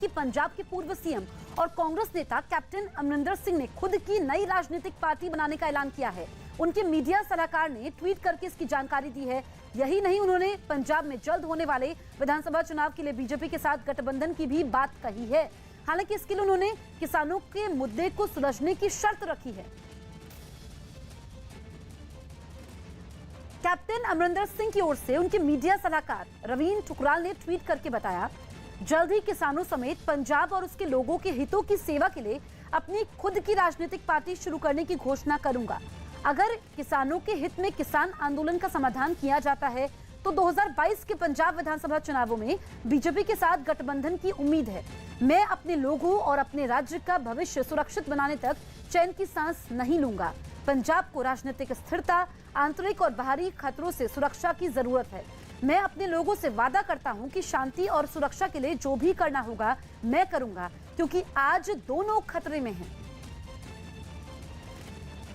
कि पंजाब के पूर्व सीएम और कांग्रेस नेता कैप्टन अमरिंदर सिंह ने खुद की नई राजनीतिक पार्टी बनाने का ऐलान किया है। उनके मीडिया सलाहकार ने ट्वीट करके इसकी जानकारी दी है। यही नहीं, उन्होंने पंजाब में जल्द होने वाले विधानसभा चुनाव के लिए बीजेपी के साथ गठबंधन की भी बात कही है। हालांकि इसके लिए उन्होंने किसानों के मुद्दे को सुलझने की शर्त रखी है। कैप्टन अमरिंदर सिंह की ओर से उनके मीडिया सलाहकार रवीन ठुकराल ने ट्वीट करके बताया, जल्द ही किसानों समेत पंजाब और उसके लोगों के हितों की सेवा के लिए अपनी खुद की राजनीतिक पार्टी शुरू करने की घोषणा करूंगा। अगर किसानों के हित में किसान आंदोलन का समाधान किया जाता है तो 2022 के पंजाब विधानसभा चुनावों में बीजेपी के साथ गठबंधन की उम्मीद है। मैं अपने लोगों और अपने राज्य का भविष्य सुरक्षित बनाने तक चैन की सांस नहीं लूंगा। पंजाब को राजनीतिक स्थिरता, आंतरिक और बाहरी खतरों से सुरक्षा की जरूरत है। मैं अपने लोगों से वादा करता हूं कि शांति और सुरक्षा के लिए जो भी करना होगा मैं करूंगा, क्योंकि आज दोनों खतरे में हैं।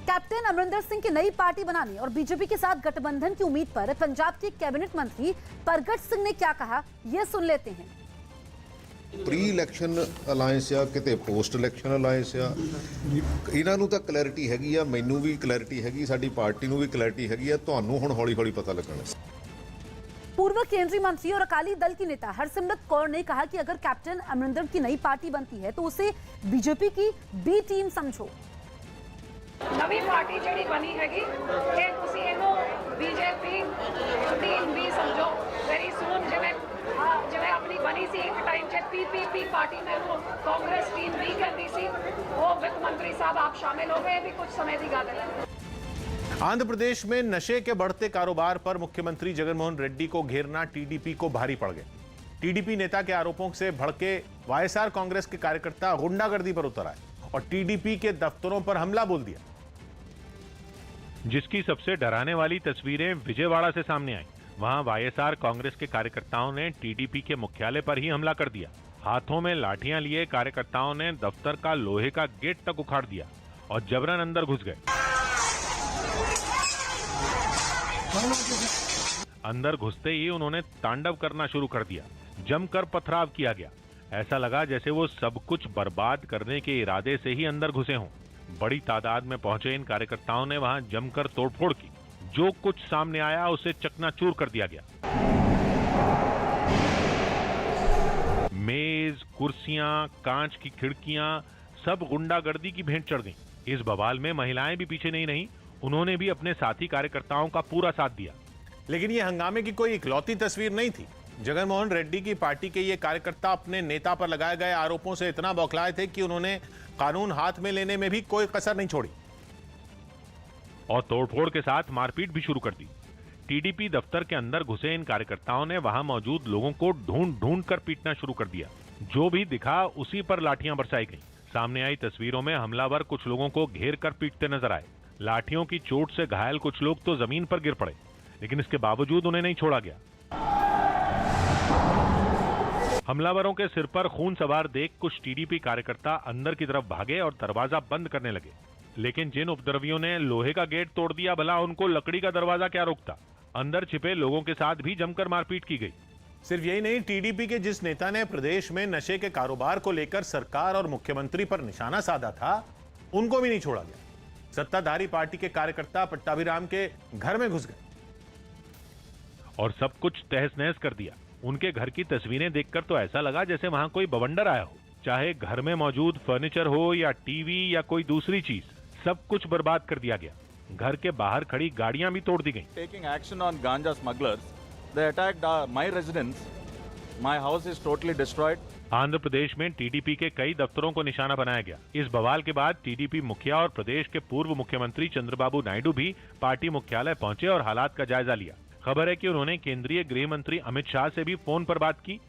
कैप्टन अमरिंदर सिंह की नई पार्टी बनाने और बीजेपी के साथ गठबंधन की उम्मीद पर पंजाब के कैबिनेट मंत्री परगट सिंह ने क्या कहा, ये सुन लेते हैं। प्री इलैक्शन अलायंस या किते पोस्ट इलैक्शन अलायंस या इन्हां नूं तां क्लैरिटी हैगी आ, मैनूं भी क्लैरिटी हैगी, साडी पार्टी नूं भी क्लैरिटी हैगी आ, तुहानूं हुण हौली-हौली पता लगना। पूर्व केंद्रीय मंत्री और अकाली दल की नेता हरसिमरत कौर ने कहा कि अगर कैप्टन अमरिंदर की नई पार्टी बनती है तो उसे बीजेपी की बी टीम समझो। नवी पार्टी जिहड़ी बनी हैगी ये तुसीं इहनूं बीजेपी टीम भी समझो। वेरी सून जिवें अपनी बनी सी एक टाइम च पीपीपी पार्टी में कांग्रेस टीम भी कहती सी, वो वित्त मंत्री साहब आप शामिल हो गए, भी कुछ समय की गल है। आंध्र प्रदेश में नशे के बढ़ते कारोबार पर मुख्यमंत्री जगनमोहन रेड्डी को घेरना टीडीपी को भारी पड़ गया। टीडीपी नेता के आरोपों से भड़के वाईएसआर कांग्रेस के कार्यकर्ता गुंडागर्दी पर उतर आए और टीडीपी के दफ्तरों पर हमला बोल दिया, जिसकी सबसे डराने वाली तस्वीरें विजयवाड़ा से सामने आई। वहां वाईएसआर कांग्रेस के कार्यकर्ताओं ने टीडीपी के मुख्यालय पर ही हमला कर दिया। हाथों में लाठियां लिए कार्यकर्ताओं ने दफ्तर का लोहे का गेट तक उखाड़ दिया और जबरन अंदर घुस गए। अंदर घुसते ही उन्होंने तांडव करना शुरू कर दिया। जमकर पथराव किया गया। ऐसा लगा जैसे वो सब कुछ बर्बाद करने के इरादे से ही अंदर घुसे हों। बड़ी तादाद में पहुंचे इन कार्यकर्ताओं ने वहां जमकर तोड़फोड़ की। जो कुछ सामने आया उसे चकनाचूर कर दिया गया। मेज, कुर्सियां, कांच की खिड़कियां सब गुंडागर्दी की भेंट चढ़ गईं। इस बवाल में महिलाएं भी पीछे नहीं रहीं। उन्होंने भी अपने साथी कार्यकर्ताओं का पूरा साथ दिया। लेकिन यह हंगामे की कोई इकलौती तस्वीर नहीं थी। जगनमोहन रेड्डी की पार्टी के ये कार्यकर्ता अपने नेता पर लगाए गए आरोपों से इतना बौखलाए थे कि उन्होंने कानून हाथ में लेने में भी कोई कसर नहीं छोड़ी और तोड़फोड़ के साथ मारपीट भी शुरू कर दी। टीडीपी दफ्तर के अंदर घुसे इन कार्यकर्ताओं ने वहां मौजूद लोगों को ढूंढ ढूंढ कर पीटना शुरू कर दिया। जो भी दिखा उसी पर लाठियां बरसाई गईं। सामने आई तस्वीरों में हमलावर कुछ लोगों को घेर कर पीटते नजर आए। लाठियों की चोट से घायल कुछ लोग तो जमीन पर गिर पड़े, लेकिन इसके बावजूद उन्हें नहीं छोड़ा गया। हमलावरों के सिर पर खून सवार देख कुछ टीडीपी कार्यकर्ता अंदर की तरफ भागे और दरवाजा बंद करने लगे। लेकिन जिन उपद्रवियों ने लोहे का गेट तोड़ दिया, भला उनको लकड़ी का दरवाजा क्या रोकता। अंदर छिपे लोगों के साथ भी जमकर मारपीट की गई। सिर्फ यही नहीं, टीडीपी के जिस नेता ने प्रदेश में नशे के कारोबार को लेकर सरकार और मुख्यमंत्री पर निशाना साधा था, उनको भी नहीं छोड़ा गया। सत्ताधारी पार्टी के कार्यकर्ता पट्टाभिराम के घर में घुस गए और सब कुछ तहस नहस कर दिया। उनके घर की तस्वीरें देखकर तो ऐसा लगा जैसे वहां कोई बवंडर आया हो। चाहे घर में मौजूद फर्नीचर हो या टीवी या कोई दूसरी चीज, सब कुछ बर्बाद कर दिया गया। घर के बाहर खड़ी गाड़ियां भी तोड़ दी गईं। Taking action on ganja smugglers, they attacked my residence. My house is totally destroyed. Andhra Pradesh में टीडीपी के कई दफ्तरों को निशाना बनाया गया। इस बवाल के बाद टीडीपी मुखिया और प्रदेश के पूर्व मुख्यमंत्री चंद्रबाबू नायडू भी पार्टी मुख्यालय पहुंचे और हालात का जायजा लिया। खबर है कि उन्होंने केंद्रीय गृह मंत्री अमित शाह से भी फोन पर बात की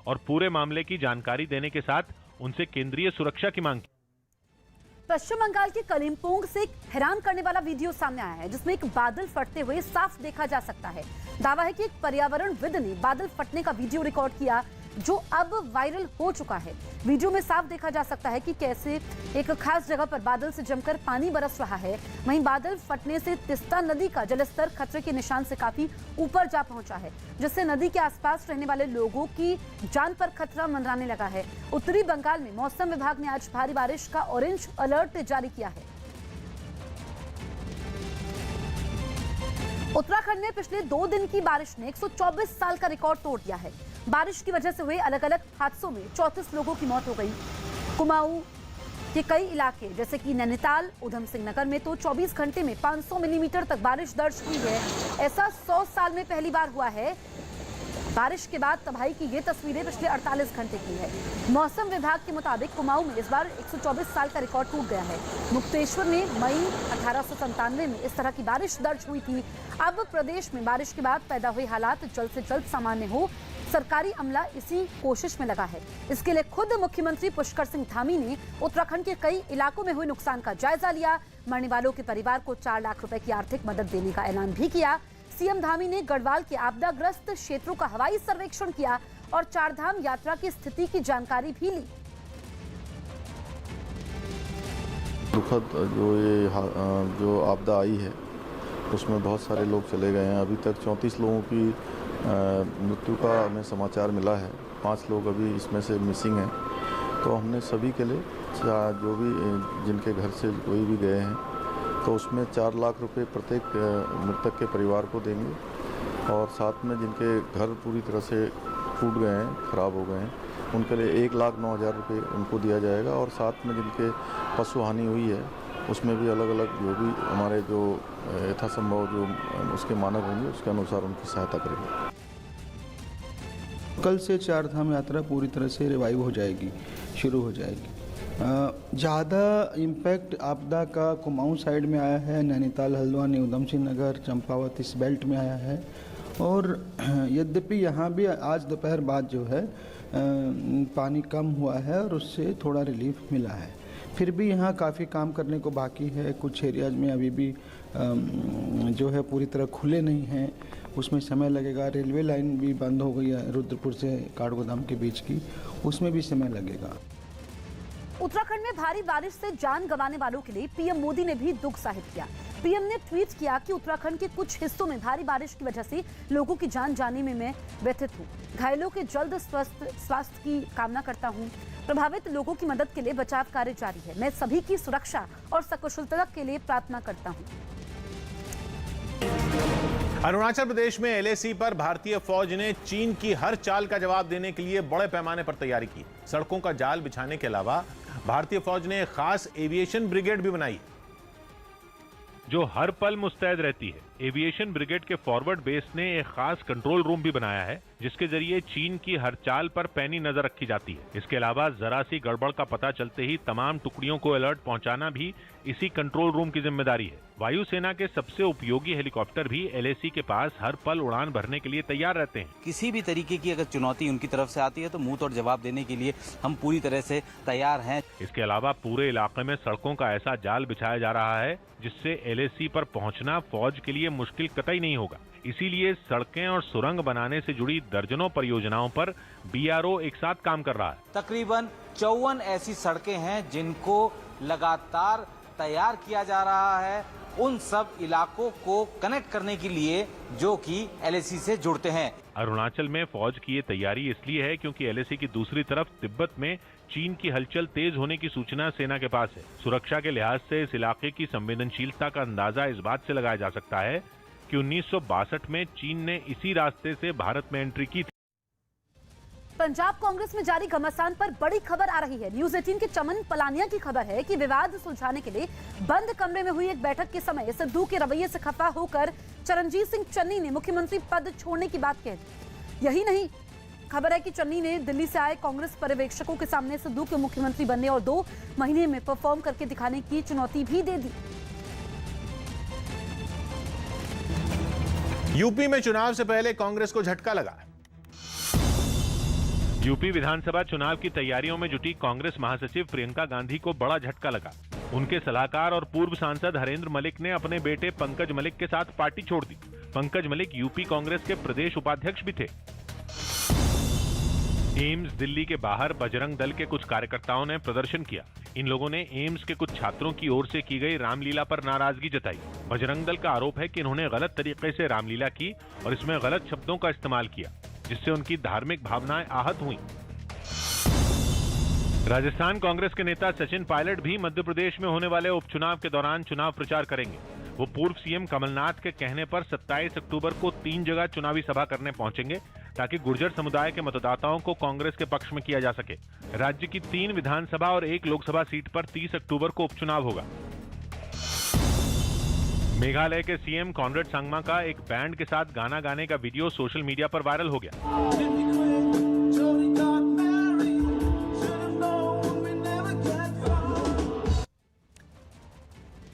और पूरे मामले की जानकारी देने के साथ उनसे केंद्रीय सुरक्षा की मांग की। पश्चिम बंगाल के कलिम्पोंग से एक हैरान करने वाला वीडियो सामने आया है, जिसमें एक बादल फटते हुए साफ देखा जा सकता है। दावा है कि एक पर्यावरणविद ने बादल फटने का वीडियो रिकॉर्ड किया। जो अब वायरल हो चुका है। वीडियो में साफ देखा जा सकता है कि कैसे एक खास जगह पर बादल से जमकर पानी बरस रहा है। वहीं बादल फटने से तिस्ता नदी का जलस्तर खतरे के निशान से काफी ऊपर जा पहुंचा है, जिससे नदी के आसपास रहने वाले लोगों की जान पर खतरा मंडराने लगा है। उत्तरी बंगाल में मौसम विभाग ने आज भारी बारिश का ऑरेंज अलर्ट जारी किया है। उत्तराखंड में पिछले 2 दिन की बारिश ने 124 साल का रिकॉर्ड तोड़ दिया है। बारिश की वजह से हुए अलग अलग हादसों में 34 लोगों की मौत हो गई। कुमाऊं के कई इलाके जैसे कि नैनीताल, उधम सिंह नगर में तो 24 घंटे में 500 मिलीमीटर तक बारिश दर्ज हुई है। ऐसा 100 साल में पहली बार हुआ है। बारिश के बाद तबाही की ये तस्वीरें पिछले 48 घंटे की है। मौसम विभाग के मुताबिक कुमाऊं में इस बार 124 साल का रिकॉर्ड टूट गया है। मुक्तेश्वर में मई 1897 में इस तरह की बारिश दर्ज हुई थी। अब प्रदेश में बारिश के बाद पैदा हुए हालात जल्द से जल्द सामान्य हो, सरकारी अमला इसी कोशिश में लगा है। इसके लिए खुद मुख्यमंत्री पुष्कर सिंह धामी ने उत्तराखंड के कई इलाकों में हुए नुकसान का जायजा लिया। मरने वालों के परिवार को 4 लाख रुपए की आर्थिक मदद देने का ऐलान भी किया। सीएम धामी ने गढ़वाल के आपदाग्रस्त क्षेत्रों का हवाई सर्वेक्षण किया और 4 धाम यात्रा की स्थिति की जानकारी भी ली। दुखद जो आपदा आई है उसमें बहुत सारे लोग चले गए हैं। अभी तक 34 लोगों की मृत्यु का हमें समाचार मिला है। 5 लोग अभी इसमें से मिसिंग हैं। तो हमने सभी के लिए जो भी जिनके घर से कोई भी गए हैं तो उसमें 4 लाख रुपए प्रत्येक मृतक के परिवार को देंगे और साथ में जिनके घर पूरी तरह से टूट गए हैं, ख़राब हो गए हैं, उनके लिए 1,09,000 रुपये उनको दिया जाएगा और साथ में जिनके पशु हानि हुई है उसमें भी अलग अलग जो भी हमारे जो यथासंभव जो उसके मानक होंगे उसके अनुसार उनकी सहायता करेंगे। कल से 4 धाम यात्रा पूरी तरह से रिवाइव हो जाएगी, शुरू हो जाएगी। ज़्यादा इम्पैक्ट आपदा का कुमाऊं साइड में आया है, नैनीताल, हल्द्वानी, उधम सिंह नगर, चंपावत इस बेल्ट में आया है। और यद्यपि यहाँ भी आज दोपहर बाद जो है पानी कम हुआ है और उससे थोड़ा रिलीफ मिला है। फिर भी यहाँ काफ़ी काम करने को बाकी है। कुछ एरियाज में अभी भी जो है पूरी तरह खुले नहीं हैं, उसमें समय लगेगा। रेलवे लाइन भी बंद हो गई है रुद्रपुर से काठगोदाम के बीच की, उसमें भी समय लगेगा। उत्तराखंड में भारी बारिश से जान गंवाने वालों के लिए पीएम मोदी ने भी दुख जाहिर किया। पीएम ने ट्वीट किया कि उत्तराखंड के कुछ हिस्सों में भारी बारिश की वजह से लोगों की जान जाने में मैं व्यथित हूँ। घायलों के जल्द स्वास्थ्य की कामना करता हूँ। प्रभावित लोगों की मदद के लिए बचाव कार्य जारी है। मैं सभी की सुरक्षा और सकुशलता के लिए प्रार्थना करता हूँ। अरुणाचल प्रदेश में एलएसी पर भारतीय फौज ने चीन की हर चाल का जवाब देने के लिए बड़े पैमाने पर तैयारी की। सड़कों का जाल बिछाने के अलावा भारतीय फौज ने एक खास एविएशन ब्रिगेड भी बनाई जो हर पल मुस्तैद रहती है। एविएशन ब्रिगेड के फॉरवर्ड बेस ने एक खास कंट्रोल रूम भी बनाया है जिसके जरिए चीन की हर चाल पर पैनी नजर रखी जाती है। इसके अलावा जरा सी गड़बड़ का पता चलते ही तमाम टुकड़ियों को अलर्ट पहुंचाना भी इसी कंट्रोल रूम की जिम्मेदारी है। वायुसेना के सबसे उपयोगी हेलीकॉप्टर भी एलएसी के पास हर पल उड़ान भरने के लिए तैयार रहते हैं। किसी भी तरीके की अगर चुनौती उनकी तरफ से आती है तो मुंह तोड़ जवाब देने के लिए हम पूरी तरह से तैयार हैं। इसके अलावा पूरे इलाके में सड़कों का ऐसा जाल बिछाया जा रहा है जिससे एलएसी पर पहुंचना फौज के लिए मुश्किल कतई नहीं होगा। इसीलिए सड़कें और सुरंग बनाने से जुड़ी दर्जनों परियोजनाओं पर बीआरओ एक साथ काम कर रहा है। तकरीबन 54 ऐसी सड़कें हैं जिनको लगातार तैयार किया जा रहा है उन सब इलाकों को कनेक्ट करने के लिए जो कि एलएसी से जुड़ते हैं। अरुणाचल में फौज की ये तैयारी इसलिए है क्योंकि एलएसी की दूसरी तरफ तिब्बत में चीन की हलचल तेज होने की सूचना सेना के पास है। सुरक्षा के लिहाज से इस इलाके की संवेदनशीलता का अंदाजा इस बात से लगाया जा सकता है कि 1962 में चीन ने इसी रास्ते से भारत में एंट्री की थी। पंजाब कांग्रेस में जारी घमासान पर बड़ी खबर आ रही है। न्यूज 18 के चमन पलानिया की खबर है कि विवाद सुलझाने के लिए बंद कमरे में हुई एक बैठक के समय सिद्धू के रवैये से खफा होकर चरणजीत सिंह चन्नी ने मुख्यमंत्री पद छोड़ने की बात कह दी। यही नहीं, खबर है कि चन्नी ने दिल्ली से आए कांग्रेस पर्यवेक्षकों के सामने सिद्धू के मुख्यमंत्री बनने और 2 महीने में परफॉर्म करके दिखाने की चुनौती भी दे दी। यूपी में चुनाव से पहले कांग्रेस को झटका लगा। यूपी विधानसभा चुनाव की तैयारियों में जुटी कांग्रेस महासचिव प्रियंका गांधी को बड़ा झटका लगा। उनके सलाहकार और पूर्व सांसद हरेंद्र मलिक ने अपने बेटे पंकज मलिक के साथ पार्टी छोड़ दी। पंकज मलिक यूपी कांग्रेस के प्रदेश उपाध्यक्ष भी थे। एम्स दिल्ली के बाहर बजरंग दल के कुछ कार्यकर्ताओं ने प्रदर्शन किया। इन लोगों ने एम्स के कुछ छात्रों की ओर से की गई रामलीला पर नाराजगी जताई। बजरंग दल का आरोप है कि इन्होंने गलत तरीके से रामलीला की और इसमें गलत शब्दों का इस्तेमाल किया, जिससे उनकी धार्मिक भावनाएं आहत हुई। राजस्थान कांग्रेस के नेता सचिन पायलट भी मध्य प्रदेश में होने वाले उपचुनाव के दौरान चुनाव प्रचार करेंगे। वो पूर्व सीएम कमलनाथ के कहने पर 27 अक्टूबर को 3 जगह चुनावी सभा करने पहुंचेंगे, ताकि गुर्जर समुदाय के मतदाताओं को कांग्रेस के पक्ष में किया जा सके। राज्य की 3 विधानसभा और 1 लोकसभा सीट पर 30 अक्टूबर को उपचुनाव होगा। मेघालय के सीएम कॉनरेड संगमा का एक बैंड के साथ गाना गाने का वीडियो सोशल मीडिया पर वायरल हो गया।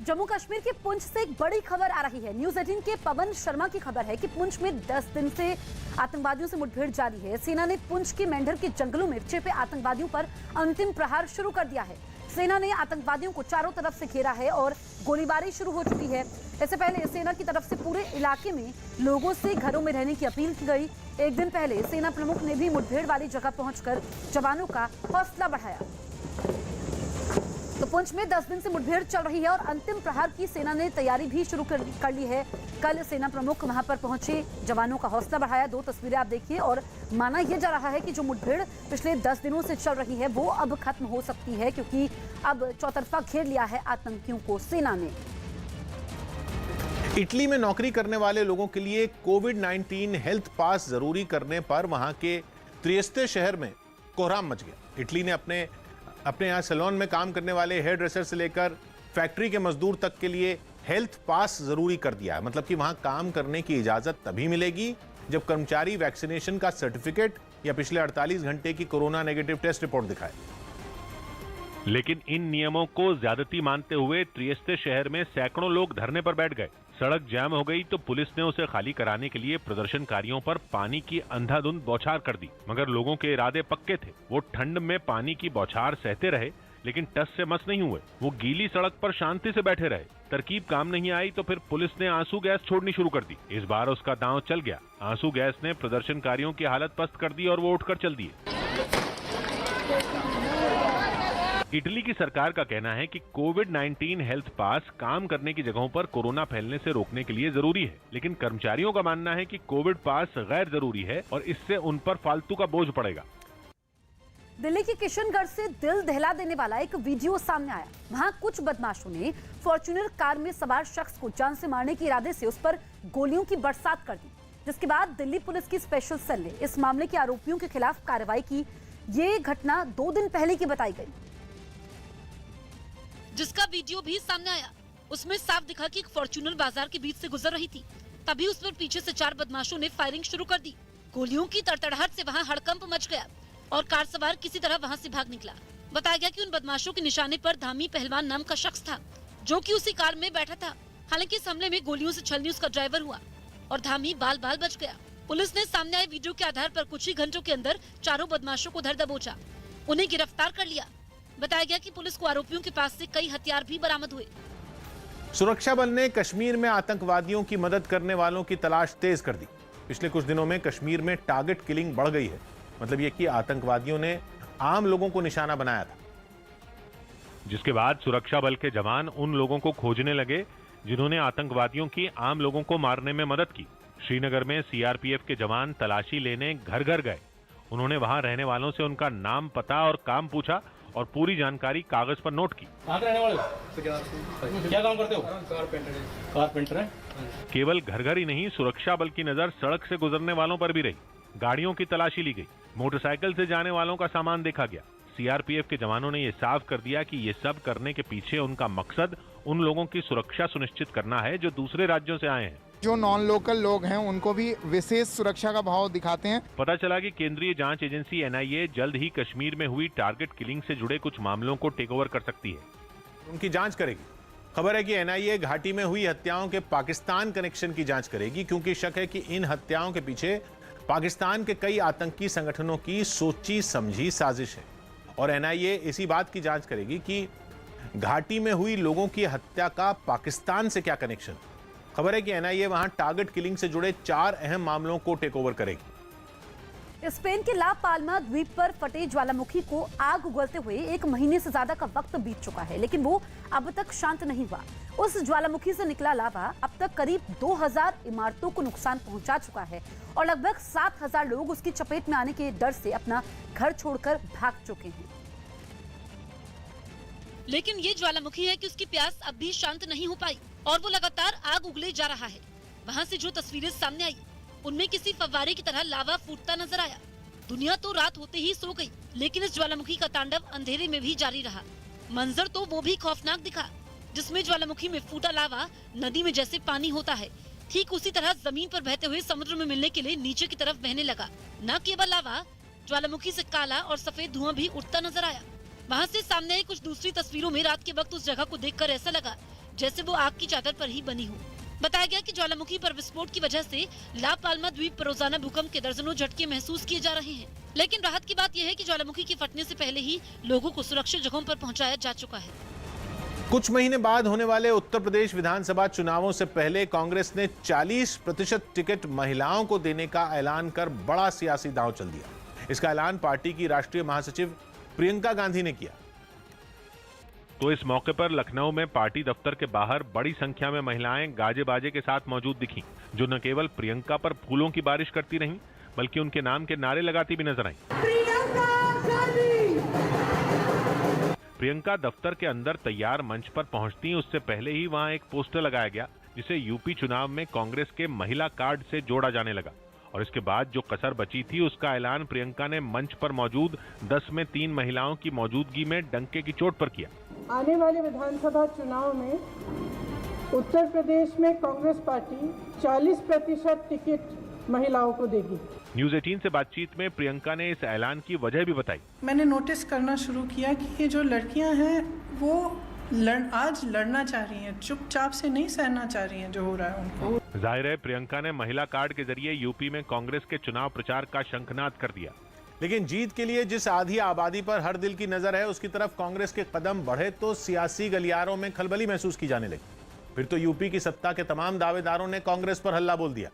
जम्मू कश्मीर के पुंछ से एक बड़ी खबर आ रही है। न्यूज़ 18 के पवन शर्मा की खबर है कि पुंछ में 10 दिन से आतंकवादियों से मुठभेड़ जारी है। सेना ने पुंछ के मेंढर के जंगलों में छिपे आतंकवादियों पर अंतिम प्रहार शुरू कर दिया है। सेना ने आतंकवादियों को चारों तरफ से घेरा है और गोलीबारी शुरू हो चुकी है। इससे पहले सेना की तरफ से पूरे इलाके में लोगों से घरों में रहने की अपील की गई। एक दिन पहले सेना प्रमुख ने भी मुठभेड़ वाली जगह पहुंचकर जवानों का हौसला बढ़ाया। तो पुंछ में 10 दिन से मुठभेड़ चल रही है और अंतिम प्रहार की सेना ने तैयारी भी शुरू कर ली है। कल सेना प्रमुख वहां पर पहुंचे, जवानों का हौसला बढ़ाया। 2 तस्वीरें आप देखिए और माना यह जा रहा है कि जो मुठभेड़ पिछले 10 दिनों से चल रही है वो अब खत्म हो सकती है, क्योंकि अब चौतरफा घेर लिया है आतंकियों को सेना ने। इटली में नौकरी करने वाले लोगों के लिए कोविड-19 हेल्थ पास जरूरी करने पर वहां के त्रियस्ते शहर में कोहराम मच गया। इटली ने अपने यहाँ सैलून में काम करने वाले हेयर ड्रेसर से लेकर फैक्ट्री के मजदूर तक के लिए हेल्थ पास जरूरी कर दिया है। मतलब कि वहां काम करने की इजाजत तभी मिलेगी जब कर्मचारी वैक्सीनेशन का सर्टिफिकेट या पिछले 48 घंटे की कोरोना नेगेटिव टेस्ट रिपोर्ट दिखाए। लेकिन इन नियमों को ज्यादती मानते हुए त्रियस्ते शहर में सैकड़ों लोग धरने पर बैठ गए। सड़क जाम हो गई तो पुलिस ने उसे खाली कराने के लिए प्रदर्शनकारियों पर पानी की अंधाधुंध बौछार कर दी, मगर लोगों के इरादे पक्के थे। वो ठंड में पानी की बौछार सहते रहे, लेकिन टस से मस नहीं हुए। वो गीली सड़क पर शांति से बैठे रहे। तरकीब काम नहीं आई तो फिर पुलिस ने आंसू गैस छोड़नी शुरू कर दी। इस बार उसका दांव चल गया। आंसू गैस ने प्रदर्शनकारियों की हालत पस्त कर दी और वो उठकर चल दिए। इटली की सरकार का कहना है कि कोविड-19 हेल्थ पास काम करने की जगहों पर कोरोना फैलने से रोकने के लिए जरूरी है, लेकिन कर्मचारियों का मानना है कि कोविड पास गैर जरूरी है और इससे उन पर फालतू का बोझ पड़ेगा। दिल्ली के किशनगढ़ से दिल दहला देने वाला एक वीडियो सामने आया। वहां कुछ बदमाशों ने फॉर्च्यूनर कार में सवार शख्स को जान से मारने के इरादे से उस पर गोलियों की बरसात कर दी, जिसके बाद दिल्ली पुलिस की स्पेशल सेल ने इस मामले के आरोपियों के खिलाफ कार्रवाई की। ये घटना 2 दिन पहले की बताई गई, जिसका वीडियो भी सामने आया। उसमें साफ दिखा कि एक फॉर्च्यूनर बाजार के बीच से गुजर रही थी। तभी उस पर पीछे से 4 बदमाशों ने फायरिंग शुरू कर दी। गोलियों की तड़तड़ाहट से वहां हड़कंप मच गया और कार सवार किसी तरह वहां से भाग निकला। बताया गया कि उन बदमाशों के निशाने पर धामी पहलवान नाम का शख्स था, जो कि उसी कार में बैठा था। हालांकि इस हमले में गोलियों से छलनी उसका ड्राइवर हुआ और धामी बाल बाल बच गया। पुलिस ने सामने आए वीडियो के आधार पर कुछ ही घंटों के अंदर चारों बदमाशों को धर दबोचा, उन्हें गिरफ्तार कर लिया। बताया गया कि पुलिस को आरोपियों के पास से कई हथियार भी बरामद हुए। सुरक्षा बल ने कश्मीर में आतंकवादियों की मदद करने वालों की तलाश तेज कर दी। पिछले कुछ दिनों में कश्मीर में टारगेट किलिंग बढ़ गई है। मतलब ये कि आतंकवादियों ने आम लोगों को निशाना बनाया था, जिसके बाद सुरक्षा बल के जवान उन लोगों को खोजने लगे जिन्होंने आतंकवादियों की आम लोगों को मारने में मदद की। श्रीनगर में सीआरपीएफ के जवान तलाशी लेने घर घर गए। उन्होंने वहां रहने वालों से उनका नाम, पता और काम पूछा और पूरी जानकारी कागज पर नोट की। कहाँ के रहने वाले हो? क्या काम करते हो? कारपेंटर है। केवल घर घर ही नहीं, सुरक्षा बल की नजर सड़क से गुजरने वालों पर भी रही। गाड़ियों की तलाशी ली गई, मोटरसाइकिल से जाने वालों का सामान देखा गया। सीआरपीएफ के जवानों ने यह साफ कर दिया कि ये सब करने के पीछे उनका मकसद उन लोगों की सुरक्षा सुनिश्चित करना है जो दूसरे राज्यों से आए हैं। जो नॉन लोकल लोग हैं उनको भी विशेष सुरक्षा का भाव दिखाते हैं। पता चला कि केंद्रीय जांच एजेंसी एनआईए जल्द ही कश्मीर में हुई टारगेट किलिंग से जुड़े कुछ मामलों को टेक ओवर कर सकती है। उनकी जांच करेगी। खबर है कि एनआईए घाटी में हुई हत्याओं के पाकिस्तान कनेक्शन की जांच करेगी, क्योंकि शक है कि इन हत्याओं के पीछे पाकिस्तान के कई आतंकी संगठनों की सोची समझी साजिश है। और एनआईए इसी बात की जांच करेगी कि घाटी में हुई लोगों की हत्या का पाकिस्तान से क्या कनेक्शन। खबर है कि एनआईए वहां टारगेट किलिंग से जुड़े 4 अहम मामलों को टेक ओवर करेगी। स्पेन के ला पाल्मा द्वीप पर फटे ज्वालामुखी को आग उगलते हुए 1 महीने से ज्यादा का वक्त बीत चुका है, लेकिन वो अब तक शांत नहीं हुआ। उस ज्वालामुखी से निकला लावा अब तक करीब 2000 इमारतों को नुकसान पहुंचा चुका है और लगभग 7000 लोग उसकी चपेट में आने के डर से अपना घर छोड़कर भाग चुके हैं। लेकिन ये ज्वालामुखी है कि उसकी प्यास अब भी शांत नहीं हो पाई और वो लगातार आग उगले जा रहा है। वहाँ से जो तस्वीरें सामने आई उनमें किसी फव्वारे की तरह लावा फूटता नजर आया। दुनिया तो रात होते ही सो गई, लेकिन इस ज्वालामुखी का तांडव अंधेरे में भी जारी रहा। मंजर तो वो भी खौफनाक दिखा, जिसमें ज्वालामुखी में फूटा लावा नदी में जैसे पानी होता है, ठीक उसी तरह जमीन पर बहते हुए समुद्र में मिलने के लिए नीचे की तरफ बहने लगा। न केवल लावा, ज्वालामुखी से काला और सफेद धुआं भी उठता नजर आया। वहाँ से सामने आई कुछ दूसरी तस्वीरों में रात के वक्त उस जगह को देखकर ऐसा लगा जैसे वो आग की चादर पर ही बनी हो। बताया गया कि ज्वालामुखी पर विस्फोट की वजह से ला पाल्मा द्वीप पर रोजाना भूकंप के दर्जनों झटके महसूस किए जा रहे हैं। लेकिन राहत की बात यह है कि ज्वालामुखी के फटने से पहले ही लोगों को सुरक्षित जगहों पर पहुंचाया जा चुका है। कुछ महीने बाद होने वाले उत्तर प्रदेश विधानसभा चुनावों से पहले कांग्रेस ने 40% टिकट महिलाओं को देने का ऐलान कर बड़ा सियासी दांव चल दिया। इसका ऐलान पार्टी की राष्ट्रीय महासचिव प्रियंका गांधी ने किया। तो इस मौके पर लखनऊ में पार्टी दफ्तर के बाहर बड़ी संख्या में महिलाएं गाजे बाजे के साथ मौजूद दिखीं, जो न केवल प्रियंका पर फूलों की बारिश करती रहीं, बल्कि उनके नाम के नारे लगाती भी नजर आईं। प्रियंका दफ्तर के अंदर तैयार मंच पर पहुंचती उससे पहले ही वहां एक पोस्टर लगाया गया, जिसे यूपी चुनाव में कांग्रेस के महिला कार्ड से जोड़ा जाने लगा। और इसके बाद जो कसर बची थी उसका ऐलान प्रियंका ने मंच पर मौजूद 10 में 3 महिलाओं की मौजूदगी में डंके की चोट पर किया। आने वाले विधानसभा चुनाव में उत्तर प्रदेश में कांग्रेस पार्टी 40% टिकट महिलाओं को देगी। न्यूज 18 से बातचीत में प्रियंका ने इस ऐलान की वजह भी बताई। मैंने नोटिस करना शुरू किया कि ये जो लड़कियां हैं वो आज लड़ना चाह रही हैं, चुपचाप से नहीं सहना चाह रही हैं जो हो रहा है उनको। जाहिर है प्रियंका ने महिला कार्ड के जरिए यूपी में कांग्रेस के चुनाव प्रचार का शंखनाद कर दिया। लेकिन जीत के लिए जिस आधी आबादी पर हर दिल की नजर है, उसकी तरफ कांग्रेस के कदम बढ़े तो सियासी गलियारों में खलबली महसूस की जाने लगी। फिर तो यूपी की सत्ता के तमाम दावेदारों ने कांग्रेस पर हल्ला बोल दिया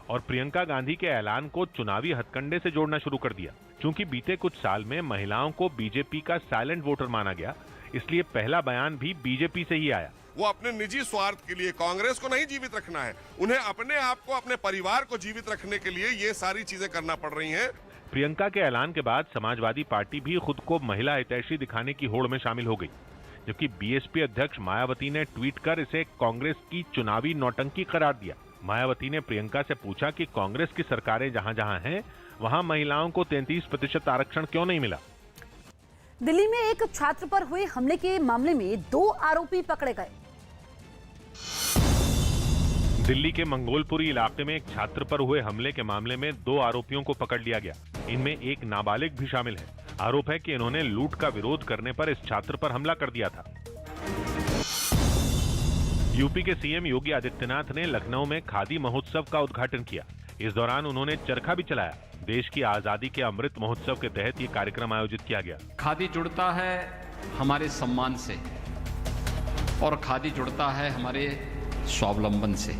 और प्रियंका गांधी के ऐलान को चुनावी हथकंडे से जोड़ना शुरू कर दिया। क्योंकि बीते कुछ साल में महिलाओं को बीजेपी का साइलेंट वोटर माना गया, इसलिए पहला बयान भी बीजेपी से ही आया। वो अपने निजी स्वार्थ के लिए कांग्रेस को नहीं जीवित रखना है, उन्हें अपने आप को, अपने परिवार को जीवित रखने के लिए ये सारी चीजें करना पड़ रही हैं। प्रियंका के ऐलान के बाद समाजवादी पार्टी भी खुद को महिला हितैषी दिखाने की होड़ में शामिल हो गई, जबकि बीएसपी अध्यक्ष मायावती ने ट्वीट कर इसे कांग्रेस की चुनावी नौटंकी करार दिया। मायावती ने प्रियंका से पूछा कि कांग्रेस की सरकारें जहां-जहां हैं, वहां महिलाओं को 33% आरक्षण क्यों नहीं मिला। दिल्ली में एक छात्र पर हुए हमले के मामले में 2 आरोपी पकड़े गए। दिल्ली के मंगोलपुरी इलाके में एक छात्र पर हुए हमले के मामले में 2 आरोपियों को पकड़ लिया गया। इनमें एक नाबालिग भी शामिल है। आरोप है कि इन्होंने लूट का विरोध करने पर इस छात्र पर हमला कर दिया था। यूपी के सीएम योगी आदित्यनाथ ने लखनऊ में खादी महोत्सव का उद्घाटन किया। इस दौरान उन्होंने चरखा भी चलाया। देश की आजादी के अमृत महोत्सव के तहत ये कार्यक्रम आयोजित किया गया। खादी जुड़ता है हमारे सम्मान से और खादी जुड़ता है हमारे स्वावलंबन से।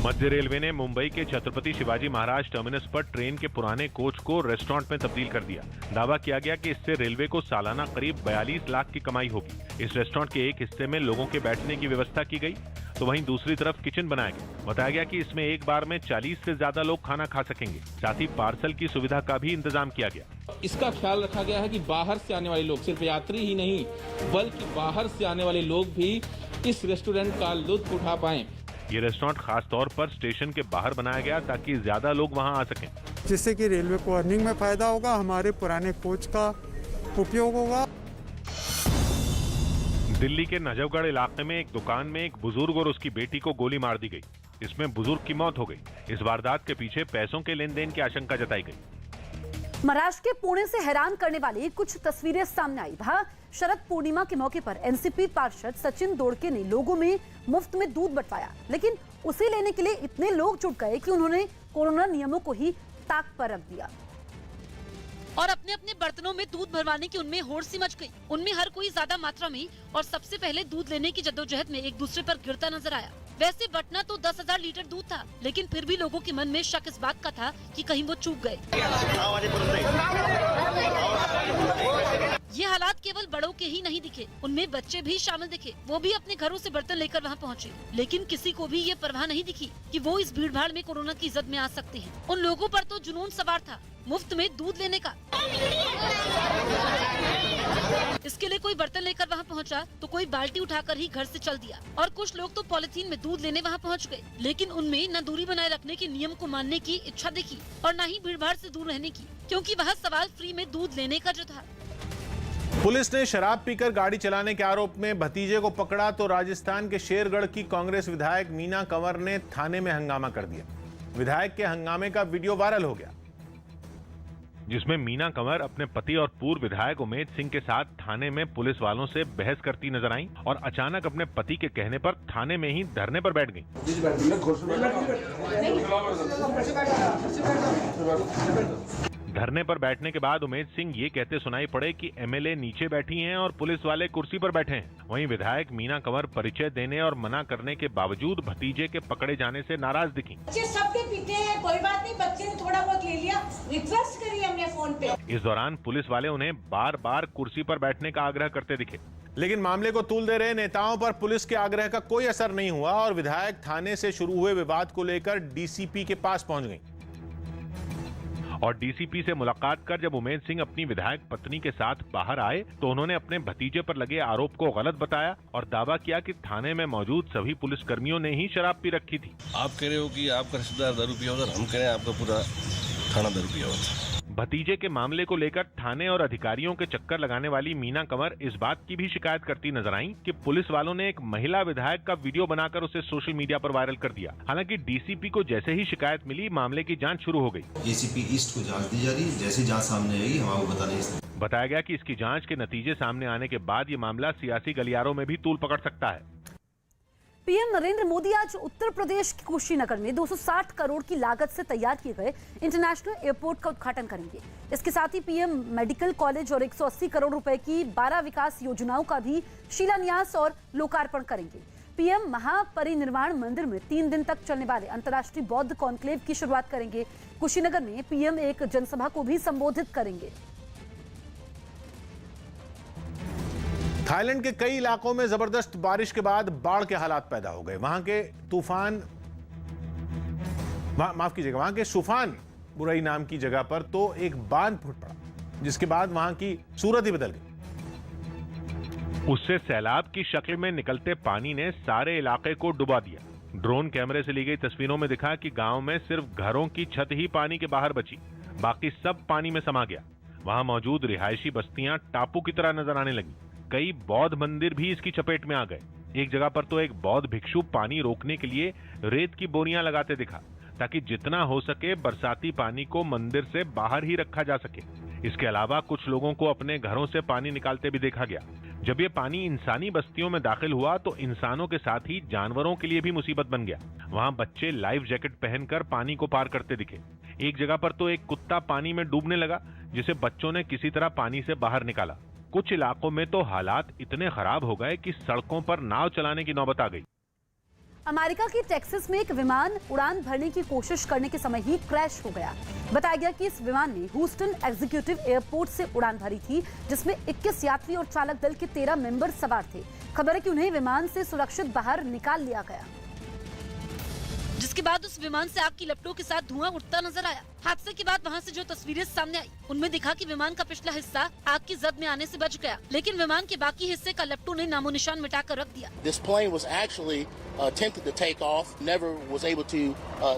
मध्य रेलवे ने मुंबई के छत्रपति शिवाजी महाराज टर्मिनस पर ट्रेन के पुराने कोच को रेस्टोरेंट में तब्दील कर दिया। दावा किया गया कि इससे रेलवे को सालाना करीब 42 लाख की कमाई होगी। इस रेस्टोरेंट के एक हिस्से में लोगों के बैठने की व्यवस्था की गई, तो वहीं दूसरी तरफ किचन बनाया गया। बताया गया कि इसमें एक बार में 40 से ज्यादा लोग खाना खा सकेंगे। साथ ही पार्सल की सुविधा का भी इंतजाम किया गया। इसका ख्याल रखा गया है कि बाहर से आने वाले लोग, सिर्फ यात्री ही नहीं बल्कि बाहर से आने वाले लोग भी इस रेस्टोरेंट का लुत्फ उठा पाएं। ये रेस्टोरेंट खास तौर पर स्टेशन के बाहर बनाया गया ताकि ज्यादा लोग वहां आ सकें, जिससे कि रेलवे को अर्निंग में फायदा होगा, हमारे पुराने कोच का उपयोग होगा। दिल्ली के नजफगढ़ इलाके में एक दुकान में एक बुजुर्ग और उसकी बेटी को गोली मार दी गई। इसमें बुजुर्ग की मौत हो गई। इस वारदात के पीछे पैसों के लेन देन की आशंका जताई गई। महाराष्ट्र के पुणे से हैरान करने वाली कुछ तस्वीरें सामने आई। वहां शरद पूर्णिमा के मौके पर एनसीपी पार्षद सचिन दोड़के ने लोगों में मुफ्त में दूध बंटवाया, लेकिन उसे लेने के लिए इतने लोग जुट गए कि उन्होंने कोरोना नियमों को ही ताक पर रख दिया और अपने अपने बर्तनों में दूध भरवाने की उनमें होड़ सी मच गई। उनमें हर कोई ज्यादा मात्रा में और सबसे पहले दूध लेने की जद्दोजहद में एक दूसरे पर गिरता नजर आया। वैसे बटना तो 10,000 लीटर दूध था, लेकिन फिर भी लोगों के मन में शक इस बात का था कि कहीं वो चूक गए। ये हालात केवल बड़ों के ही नहीं दिखे, उनमें बच्चे भी शामिल दिखे। वो भी अपने घरों से बर्तन लेकर वहाँ पहुँचे, लेकिन किसी को भी ये परवाह नहीं दिखी कि वो इस भीड़ भाड़ में कोरोना की जद में आ सकते हैं। उन लोगों पर तो जुनून सवार था मुफ्त में दूध लेने का। इसके लिए कोई बर्तन लेकर वहाँ पहुँचा तो कोई बाल्टी उठाकर ही घर से चल दिया, और कुछ लोग तो पॉलिथीन में दूध लेने वहाँ पहुँच गए। लेकिन उनमें न दूरी बनाए रखने के नियम को मानने की इच्छा दिखी और न ही भीड़ भाड़ से दूर रहने की, क्योंकि वहाँ सवाल फ्री में दूध लेने का जो था। पुलिस ने शराब पीकर गाड़ी चलाने के आरोप में भतीजे को पकड़ा तो राजस्थान के शेरगढ़ की कांग्रेस विधायक मीना कंवर ने थाने में हंगामा कर दिया। विधायक के हंगामे का वीडियो वायरल हो गया, जिसमें मीना कंवर अपने पति और पूर्व विधायक उमेद सिंह के साथ थाने में पुलिस वालों से बहस करती नजर आईं और अचानक अपने पति के कहने पर थाने में ही धरने पर बैठ गईं। धरने पर बैठने के बाद उमेद सिंह ये कहते सुनाई पड़े कि एमएलए नीचे बैठी हैं और पुलिस वाले कुर्सी पर बैठे हैं। वहीं विधायक मीना कंवर परिचय देने और मना करने के बावजूद भतीजे के पकड़े जाने से नाराज दिखी। बच्चे सबके पीते हैं, कोई बात नहीं, बच्चे ने थोड़ा बहुत ले लिया, रिक्वेस्ट करी हमने फोन पे। इस दौरान पुलिस वाले उन्हें बार बार कुर्सी पर बैठने का आग्रह करते दिखे, लेकिन मामले को तूल दे रहे नेताओं पर पुलिस के आग्रह का कोई असर नहीं हुआ और विधायक थाने से शुरू हुए विवाद को लेकर डीसीपी के पास पहुंच गई। और डीसीपी से मुलाकात कर जब उमेद सिंह अपनी विधायक पत्नी के साथ बाहर आए तो उन्होंने अपने भतीजे पर लगे आरोप को गलत बताया और दावा किया कि थाने में मौजूद सभी पुलिसकर्मियों ने ही शराब पी रखी थी। आप कह रहे हो कि आपका रिश्तेदार दारू पिया होगा, हम कह रहे हैं आपका पूरा थाना दारू पिया होगा। भतीजे के मामले को लेकर थाने और अधिकारियों के चक्कर लगाने वाली मीना कंवर इस बात की भी शिकायत करती नजर आई कि पुलिस वालों ने एक महिला विधायक का वीडियो बनाकर उसे सोशल मीडिया पर वायरल कर दिया। हालांकि डीसीपी को जैसे ही शिकायत मिली, मामले की जांच शुरू हो गई। एसीपी ईस्ट को जांच दी जा रही है, जैसे जांच सामने आएगी हम आपको बता देंगे। बताया गया कि इसकी जांच के नतीजे सामने आने के बाद ये मामला सियासी गलियारों में भी तूल पकड़ सकता है। पीएम नरेंद्र मोदी आज उत्तर प्रदेश के कुशीनगर में 260 करोड़ की लागत से तैयार किए गए इंटरनेशनल एयरपोर्ट का उद्घाटन करेंगे। इसके साथ ही पीएम मेडिकल कॉलेज और 180 करोड़ रुपए की 12 विकास योजनाओं का भी शिलान्यास और लोकार्पण करेंगे। पीएम महापरिनिर्वाण मंदिर में 3 दिन तक चलने वाले अंतर्राष्ट्रीय बौद्ध कॉन्क्लेव की शुरुआत करेंगे। कुशीनगर में पीएम एक जनसभा को भी संबोधित करेंगे। थाईलैंड के कई इलाकों में जबरदस्त बारिश के बाद बाढ़ के हालात पैदा हो गए। वहां के तूफान माफ कीजिएगा, वहां के सुफान बुराई नाम की जगह पर तो एक बांध फूट पड़ा, जिसके बाद वहां की सूरत ही बदल गई। उससे सैलाब की शक्ल में निकलते पानी ने सारे इलाके को डुबा दिया। ड्रोन कैमरे से ली गई तस्वीरों में दिखा कि गांव में सिर्फ घरों की छत ही पानी के बाहर बची, बाकी सब पानी में समा गया। वहां मौजूद रिहायशी बस्तियां टापू की तरह नजर आने लगी। कई बौद्ध मंदिर भी इसकी चपेट में आ गए। एक जगह पर तो एक बौद्ध भिक्षु पानी रोकने के लिए रेत की बोरियां लगाते दिखा, ताकि जितना हो सके बरसाती पानी को मंदिर से बाहर ही रखा जा सके। इसके अलावा कुछ लोगों को अपने घरों से पानी निकालते भी देखा गया। जब ये पानी इंसानी बस्तियों में दाखिल हुआ तो इंसानों के साथ ही जानवरों के लिए भी मुसीबत बन गया। वहां बच्चे लाइफ जैकेट पहनकर पानी को पार करते दिखे। एक जगह पर तो एक कुत्ता पानी में डूबने लगा, जिसे बच्चों ने किसी तरह पानी से बाहर निकाला। कुछ इलाकों में तो हालात इतने खराब हो गए कि सड़कों पर नाव चलाने की नौबत आ गई। अमेरिका के टेक्सास में एक विमान उड़ान भरने की कोशिश करने के समय ही क्रैश हो गया। बताया गया कि इस विमान ने ह्यूस्टन एग्जीक्यूटिव एयरपोर्ट से उड़ान भरी थी, जिसमें 21 यात्री और चालक दल के 13 मेंबर सवार थे। खबर है कि उन्हें विमान से सुरक्षित बाहर निकाल लिया गया, जिसके बाद उस विमान से आग की लपटों के साथ धुआं उठता नजर आया। हादसे के बाद वहां से जो तस्वीरें सामने आई, उनमें दिखा कि विमान का पिछला हिस्सा आग की जद में आने से बच गया, लेकिन विमान के बाकी हिस्से का लपटों ने नामो निशान मिटाकर रख दिया। This plane was actually attempted to take off, never was able to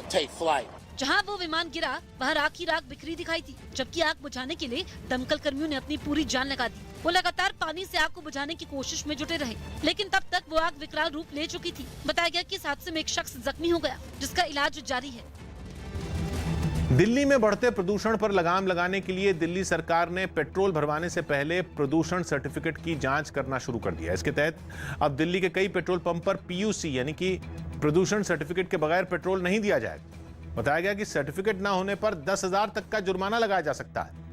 take flight. जहां वो विमान गिरा वहां राख ही राख बिखरी दिखाई थी, जबकि आग बुझाने के लिए दमकल कर्मियों ने अपनी पूरी जान लगा दी। वो लगातार पानी से आग को बुझाने की कोशिश में जुटे रहे, लेकिन तब तक वो आग विकराल रूप ले चुकी थी। बताया गया कि इस हादसे में एक शख्स जख्मी हो गया, जिसका इलाज जारी है। दिल्ली में बढ़ते प्रदूषण पर लगाम लगाने के लिए दिल्ली सरकार ने पेट्रोल भरवाने से पहले प्रदूषण सर्टिफिकेट की जांच करना शुरू कर दिया। इसके तहत अब दिल्ली के कई पेट्रोल पंप पर पीयूसी यानी कि प्रदूषण सर्टिफिकेट के बगैर पेट्रोल नहीं दिया जाएगा। बताया गया कि सर्टिफिकेट न होने पर 10,000 तक का जुर्माना लगाया जा सकता है।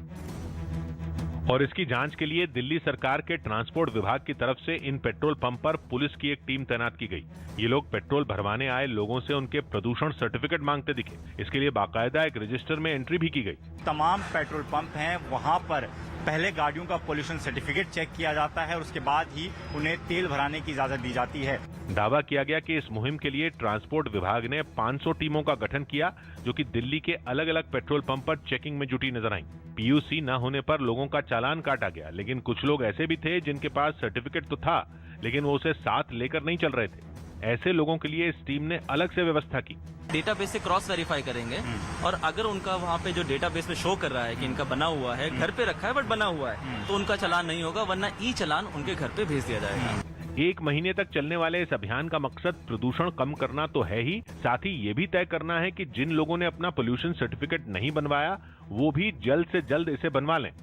और इसकी जांच के लिए दिल्ली सरकार के ट्रांसपोर्ट विभाग की तरफ से इन पेट्रोल पंप पर पुलिस की एक टीम तैनात की गई। ये लोग पेट्रोल भरवाने आए लोगों से उनके प्रदूषण सर्टिफिकेट मांगते दिखे। इसके लिए बाकायदा एक रजिस्टर में एंट्री भी की गई। तमाम पेट्रोल पंप हैं, वहां पर पहले गाड़ियों का पोल्यूशन सर्टिफिकेट चेक किया जाता है और उसके बाद ही उन्हें तेल भराने की इजाजत दी जाती है। दावा किया गया कि इस मुहिम के लिए ट्रांसपोर्ट विभाग ने 500 टीमों का गठन किया, जो कि दिल्ली के अलग अलग पेट्रोल पंप पर चेकिंग में जुटी नजर आई। पीयूसी न होने पर लोगों का चालान काटा गया, लेकिन कुछ लोग ऐसे भी थे जिनके पास सर्टिफिकेट तो था, लेकिन वो उसे साथ लेकर नहीं चल रहे थे। ऐसे लोगों के लिए इस टीम ने अलग से व्यवस्था की। डेटाबेस से क्रॉस वेरीफाई करेंगे और अगर उनका वहाँ पे जो डेटाबेस में शो कर रहा है कि इनका बना हुआ है, घर पे रखा है बट बना हुआ है, तो उनका चालान नहीं होगा, वरना ई चालान उनके घर पे भेज दिया जाएगा। 1 महीने तक चलने वाले इस अभियान का मकसद प्रदूषण कम करना तो है ही, साथ ही ये भी तय करना है कि जिन लोगों ने अपना पोल्यूशन सर्टिफिकेट नहीं बनवाया वो भी जल्द से जल्द इसे बनवा लें।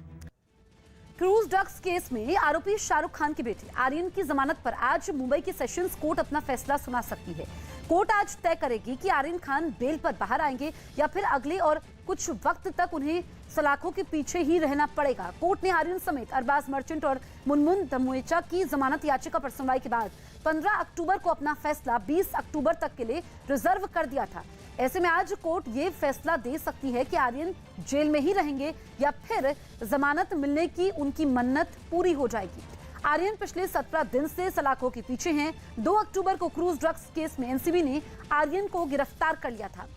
क्रूज ड्रग्स केस में आरोपी शाहरुख खान की बेटी आर्यन की जमानत पर आज मुंबई की सेशंस कोर्ट अपना फैसला सुना सकती है। कोर्ट आज तय करेगी कि आर्यन खान बेल पर बाहर आएंगे या फिर अगले और कुछ वक्त तक उन्हें सलाखों के पीछे ही रहना पड़ेगा। कोर्ट ने आर्यन समेत अरबाज मर्चेंट और मुनमुन दमुएचा की जमानत याचिका पर सुनवाई के बाद 15 अक्टूबर को अपना फैसला 20 अक्टूबर तक के लिए रिजर्व कर दिया था। ऐसे में आज कोर्ट ये फैसला दे सकती है कि आर्यन जेल में ही रहेंगे या फिर जमानत मिलने की उनकी मन्नत पूरी हो जाएगी। आर्यन पिछले 17 दिन से सलाखों के पीछे हैं। 2 अक्टूबर को क्रूज ड्रग्स केस में एनसीबी ने आर्यन को गिरफ्तार कर लिया था।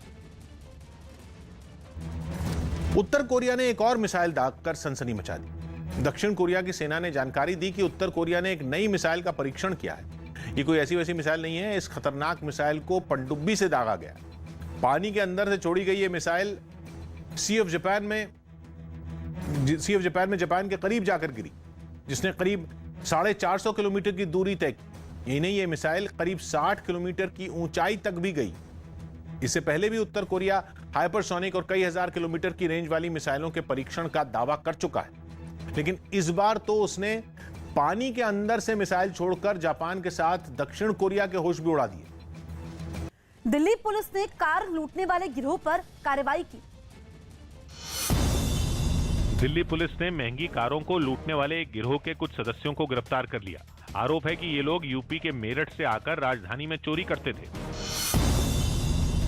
उत्तर कोरिया ने एक और मिसाइल दागकर सनसनी मचा दी। दक्षिण कोरिया की सेना ने जानकारी दी कि उत्तर कोरिया ने एक नई मिसाइल का परीक्षण किया है। ये कोई ऐसी वैसी मिसाइल नहीं है। इस खतरनाक मिसाइल को पनडुब्बी से दागा गया। पानी के अंदर से छोड़ी गई ये मिसाइल सी ऑफ जापान में जापान के करीब जाकर गिरी, जिसने करीब 450 किलोमीटर की दूरी तय की। यही नहीं, ये मिसाइल करीब 60 किलोमीटर की ऊंचाई तक भी गई। इससे पहले भी उत्तर कोरिया हाइपरसोनिक और कई हजार किलोमीटर की रेंज वाली मिसाइलों के परीक्षण का दावा कर चुका है, लेकिन इस बार तो उसने पानी के अंदर से मिसाइल छोड़कर जापान के साथ दक्षिण कोरिया के होश भी उड़ा दिए। दिल्ली पुलिस ने कार लूटने वाले गिरोह पर कार्रवाई की। दिल्ली पुलिस ने महंगी कारों को लूटने वाले एक गिरोह के कुछ सदस्यों को गिरफ्तार कर लिया। आरोप है कि ये लोग यूपी के मेरठ से आकर राजधानी में चोरी करते थे।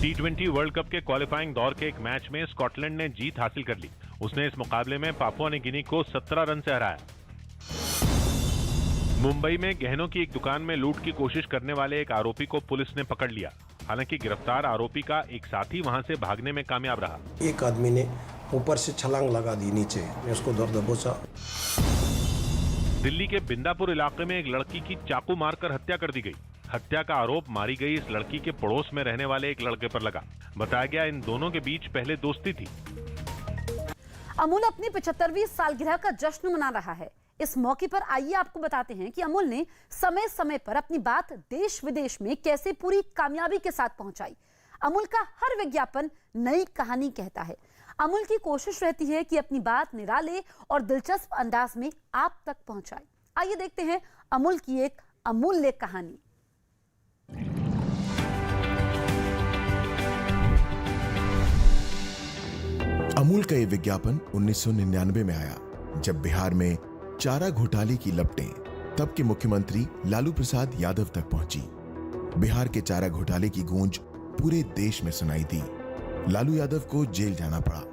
T20 वर्ल्ड कप के क्वालिफाइंग दौर के एक मैच में स्कॉटलैंड ने जीत हासिल कर ली। उसने इस मुकाबले में पापुआ न्यू गिनी को 17 रन से हराया। मुंबई में गहनों की एक दुकान में लूट की कोशिश करने वाले एक आरोपी को पुलिस ने पकड़ लिया। हालांकि गिरफ्तार आरोपी का एक साथी वहां से भागने में कामयाब रहा। एक आदमी ने ऊपर से छलांग लगा दी नीचे, उसको दबोचा। दिल्ली के बिंदापुर इलाके में एक लड़की की चाकू मारकर हत्या कर दी गई। हत्या का आरोप मारी गई इस लड़की के पड़ोस में रहने वाले एक लड़के पर लगा। बताया गया इन दोनों के बीच पहले दोस्ती थी। अमूल अपनी 75वीं सालगिरह का जश्न मना रहा है। इस मौके पर आइए आपको बताते हैं कि अमूल ने समय समय पर अपनी बात देश विदेश में कैसे पूरी कामयाबी के साथ पहुंचाई। अमूल का हर विज्ञापन नई कहानी कहता है। अमूल की कोशिश रहती है कि अपनी बात निराले और दिलचस्प अंदाज में आप तक पहुंचाए। आइए देखते हैं अमूल की एक अमूल्य कहानी। अमूल का ये विज्ञापन 1999 में आया, जब बिहार में चारा घोटाले की लपटें तब के मुख्यमंत्री लालू प्रसाद यादव तक पहुंची। बिहार के चारा घोटाले की गूंज पूरे देश में सुनाई दी। लालू यादव को जेल जाना पड़ा।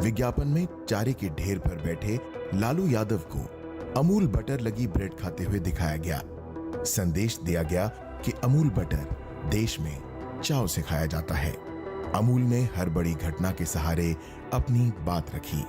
विज्ञापन में चारे के ढेर पर बैठे लालू यादव को अमूल बटर लगी ब्रेड खाते हुए दिखाया गया। संदेश दिया गया कि अमूल बटर देश में चाव से खाया जाता है। अमूल ने हर बड़ी घटना के सहारे अपनी बात रखी।